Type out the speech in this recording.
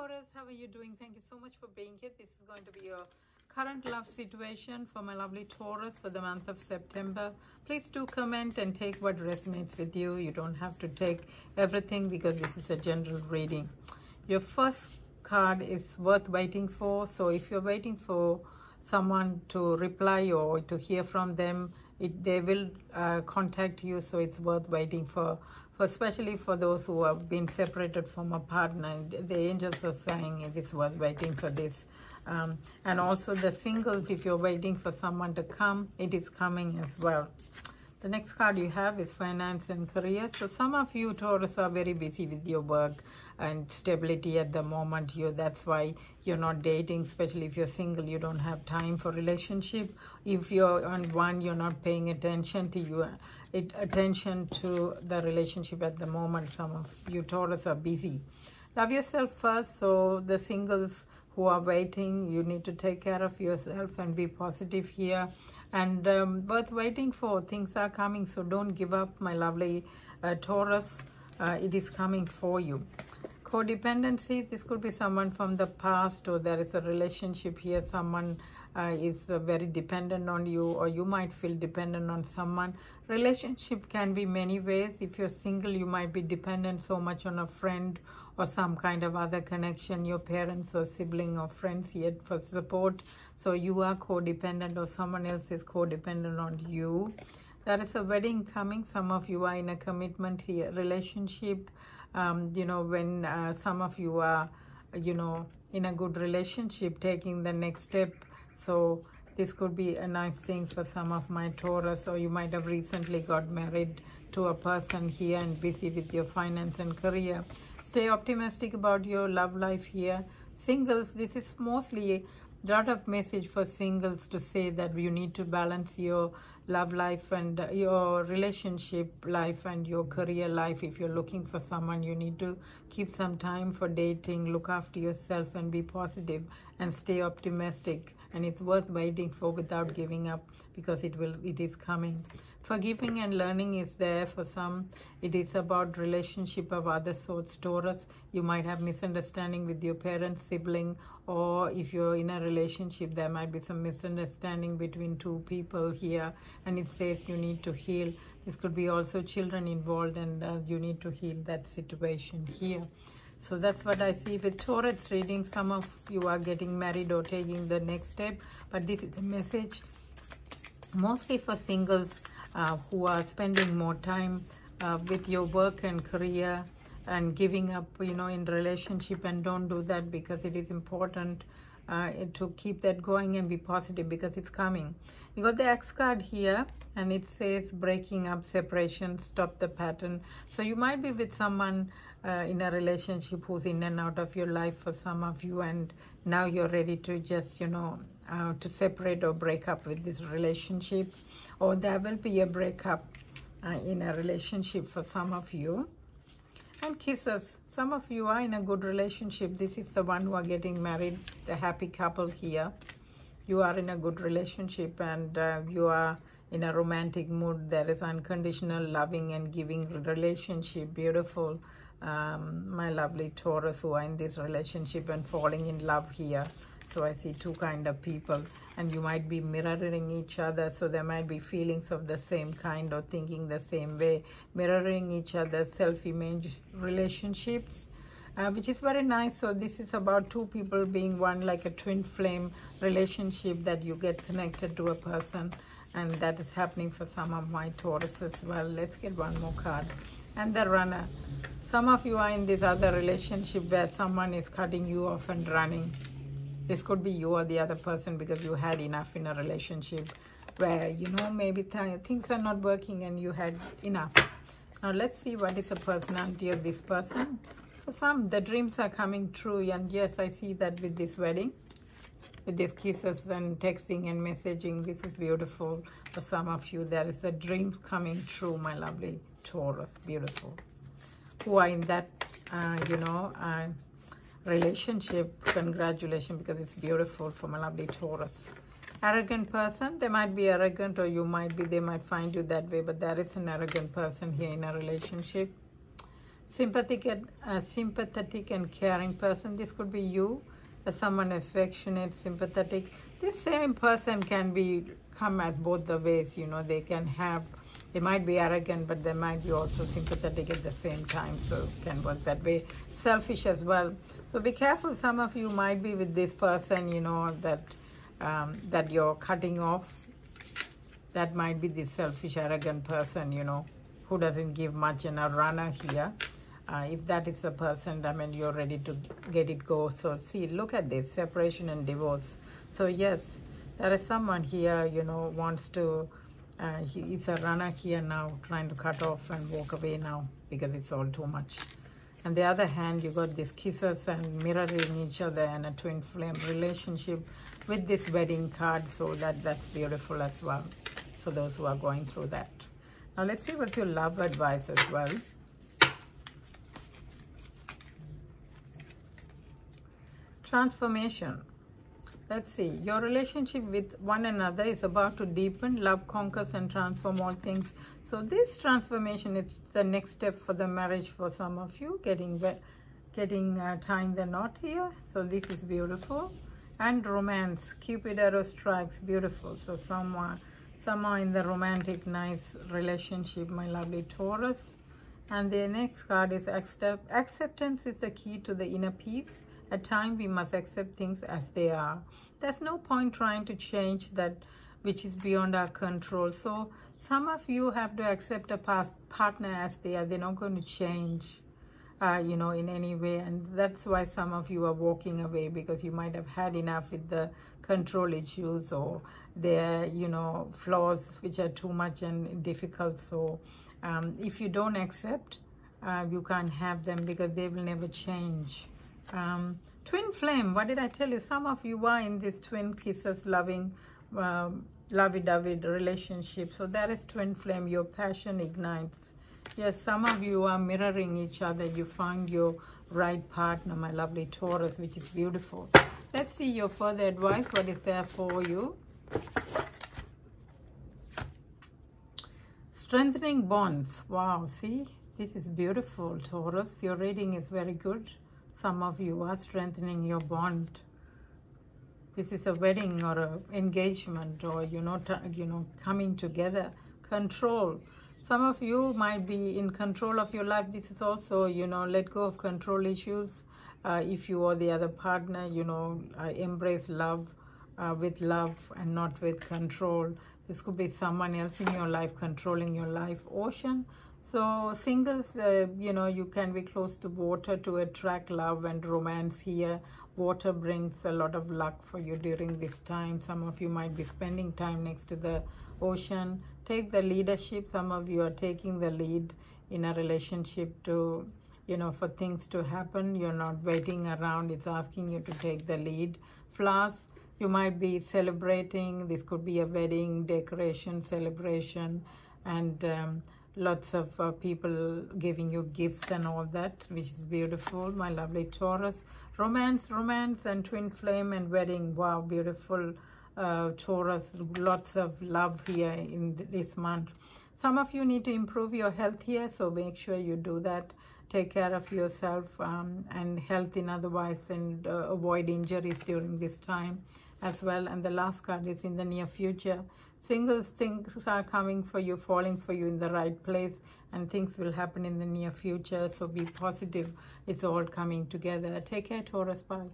Taurus, how are you doing? Thank you so much for being here. This is going to be your current love situation for my lovely Taurus for the month of September. Please do comment and take what resonates with you. You don't have to take everything because this is a general reading. Your first card is worth waiting for. So if you're waiting for someone to reply or to hear from them, they will contact you, so it's worth waiting for, especially for those who have been separated from a partner. The angels are saying it is worth waiting for this. And also the singles, if you're waiting for someone to come, it is coming as well. The next card you have is finance and career. So some of you Taurus are very busy with your work and stability at the moment. That's why you're not dating, especially if you're single. You don't have time for relationship. If you're on one, you're not paying attention to the relationship at the moment. Some of you Taurus are busy. Love yourself first. So the singles who are waiting, you need to take care of yourself and be positive here. And worth waiting for. Things are coming, so don't give up, my lovely Taurus. It is coming for you. Codependency, this could be someone from the past, or there is a relationship here. Someone is very dependent on you, or you might feel dependent on someone. Relationship can be many ways. If you're single, you might be dependent so much on a friend or some kind of other connection, your parents or sibling or friends yet for support. So you are codependent, or someone else is codependent on you. There is a wedding coming. Some of you are in a commitment here, relationship. When some of you are, in a good relationship, taking the next step. So this could be a nice thing for some of my Taurus, or you might have recently got married to a person here and busy with your finance and career. Stay optimistic about your love life here. Singles, this is mostly a lot of message for singles to say that you need to balance your love life and your relationship life and your career life. If you're looking for someone, you need to keep some time for dating, look after yourself and be positive and stay optimistic. And it's worth waiting for without giving up, because it is coming. Forgiving and learning is there for some. It is about relationship of other sorts, Taurus. You might have misunderstanding with your parents, sibling, or if you're in a relationship, there might be some misunderstanding between two people here, and it says you need to heal. This could be also children involved, and you need to heal that situation here. So that's what I see with Taurus reading. Some of you are getting married or taking the next step, but this is a message mostly for singles who are spending more time with your work and career and giving up, in relationship. And don't do that, because it is important to keep that going and be positive, because it's coming. You got the X card here, and it says breaking up, separation, stop the pattern. So you might be with someone in a relationship who's in and out of your life for some of you, and now you're ready to just, to separate or break up with this relationship, or there will be a breakup in a relationship for some of you. And kisses, some of you are in a good relationship. This is the one who are getting married, the happy couple here. You are in a good relationship, and you are in a romantic mood. There is unconditional loving and giving relationship. Beautiful, my lovely Taurus who are in this relationship and falling in love here. So I see two kind of people, and you might be mirroring each other. So there might be feelings of the same kind or thinking the same way, mirroring each other, self-image relationships, which is very nice. So this is about two people being one, like a twin flame relationship, that you get connected to a person, and that is happening for some of my Taurus as well. Let's get one more card. And the runner. Some of you are in this other relationship where someone is cutting you off and running. This could be you or the other person, because you had enough in a relationship where, maybe things are not working and you had enough. Now let's see what is the personality of this person. For some, the dreams are coming true, and yes, I see that with this wedding, with these kisses and texting and messaging. This is beautiful. For some of you, there is a dream coming true, my lovely Taurus. Beautiful. Who are in that, relationship, congratulations, because it's beautiful for my lovely Taurus. Arrogant person, they might be arrogant, or they might find you that way, but there is an arrogant person here in a relationship. sympathetic and caring person. This could be you, someone affectionate, sympathetic. This same person can come at both the ways. You know, they might be arrogant, but they might be also sympathetic at the same time. So it can work that way. Selfish as well. So be careful. Some of you might be with this person, you know, that you're cutting off. That might be this selfish, arrogant person, you know, who doesn't give much, and a runner here. If that is the person, I mean, you're ready to get it go. So see, look at this, separation and divorce. So yes, there is someone here, you know, wants to, he is a runner here now, trying to cut off and walk away now because it's all too much. On the other hand, you got these kisses and mirroring each other and a twin flame relationship with this wedding card. So that's beautiful as well for those who are going through that. Now let's see what your love advice as well. Transformation. Let's see. Your relationship with one another is about to deepen. Love conquers and transforms all things. So this transformation is the next step for the marriage for some of you. Tying the knot here. So this is beautiful. And romance. Cupid arrow strikes. Beautiful. So someone in the romantic, nice relationship, my lovely Taurus. And the next card is acceptance is the key to the inner peace. At times, we must accept things as they are. There's no point trying to change that which is beyond our control. So some of you have to accept a past partner as they are. They're not going to change, you know, in any way. And that's why some of you are walking away, because you might have had enough with the control issues or their, you know, flaws which are too much and difficult. So if you don't accept, you can't have them because they will never change. Twin flame, what did I tell you? Some of you are in this twin kisses, loving, lovey-dovey relationship. So that is twin flame. Your passion ignites. Yes, some of you are mirroring each other. You find your right partner, my lovely Taurus, which is beautiful. Let's see your further advice. What is there for you? Strengthening bonds. Wow, see? This is beautiful, Taurus. Your reading is very good. Some of you are strengthening your bond. This is a wedding or an engagement, or coming together. Control. Some of you might be in control of your life. This is also, let go of control issues. If you or the other partner, embrace love with love and not with control. This could be someone else in your life controlling your life. Ocean. So singles, you can be close to water to attract love and romance here. Water brings a lot of luck for you during this time. Some of you might be spending time next to the ocean. Take the leadership. Some of you are taking the lead in a relationship to, for things to happen. You're not waiting around. It's asking you to take the lead. Flowers, you might be celebrating. This could be a wedding, decoration, celebration, and lots of people giving you gifts and all that, which is beautiful, my lovely Taurus. Romance and twin flame and wedding. Wow, beautiful Taurus. Lots of love here in this month. Some of you need to improve your health here, so make sure you do that. Take care of yourself and health in otherwise, and avoid injuries during this time as well. And the last card is in the near future. Singles, things are coming for you, falling for you in the right place, and things will happen in the near future. So be positive. It's all coming together. Take care, Taurus. Bye.